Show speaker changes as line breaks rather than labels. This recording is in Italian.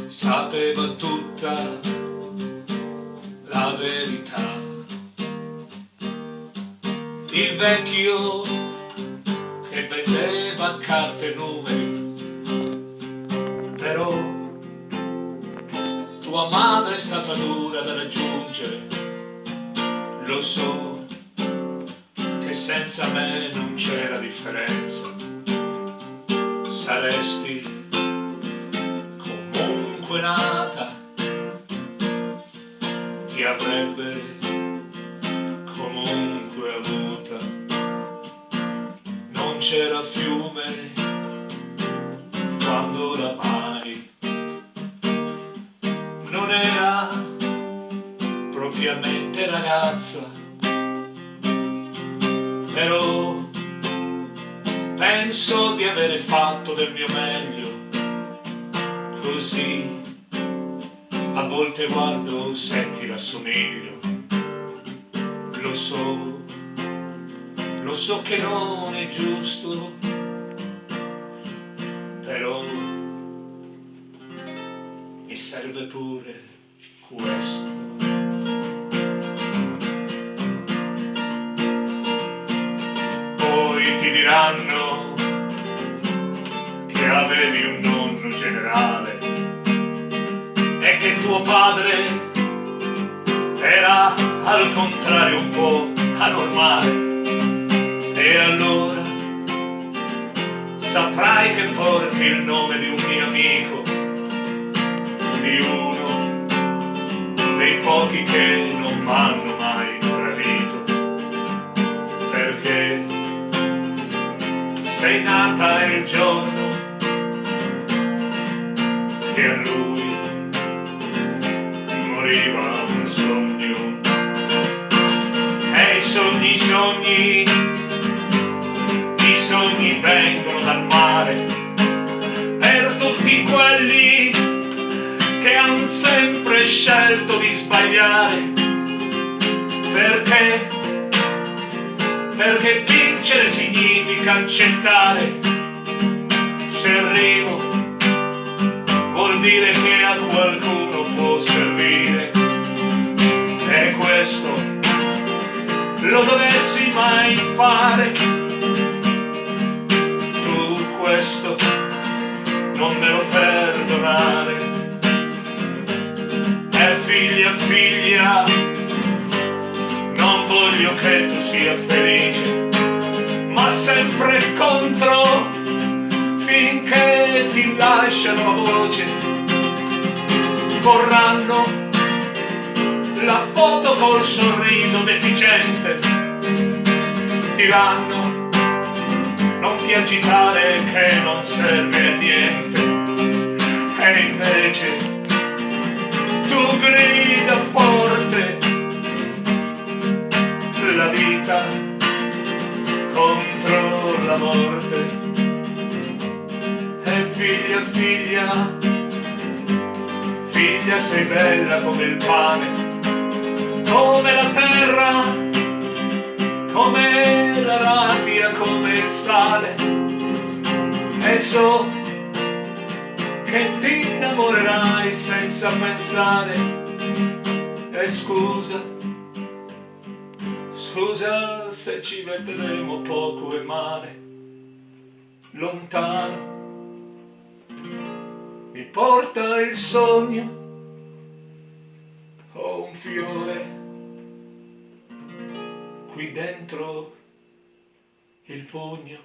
sapeva tutta la verità. Il vecchio che vendeva carte e numeri, però tua madre è stata dura da raggiungere. Lo so che senza me non c'era differenza, saresti comunque nata, ti avrebbe comunque avuta. Non c'era fiume quando oramai non era propriamente ragazza, però penso di avere fatto del mio meglio. Così a volte guardo se ti rassomiglio. Lo so che non è giusto, però mi serve pure questo. Poi ti diranno che avevi un nonno generale e che tuo padre era al contrario un po' anormale, e allora saprai che porti il nome di un mio amico, di uno dei pochi che non m'hanno mai tradito, perché sei nata il giorno che a lui moriva un sogno. E i sogni vengono dal mare, per tutti quelli che han sempre scelto di sbagliare, perché vincere significa accettare. Se arrivo vuol dire che a qualcuno può servire, e questo lo dovessi mai fare, tu questo non me lo perdonare. E figlia, non voglio che tu sia felice, ma sempre contro, finché ti lasciano la voce. Vorranno la foto col sorriso deficiente, diranno non ti agitare che non serve a niente, e invece tu grida forte la vita contro la morte. E figlia, sei bella come il pane, come la terra, come la rabbia, come il sale, e so che ti innamorerai senza pensare. E scusa se ci vedremo poco e male, lontano mi porta il sogno, ho un fiore qui dentro il pugno.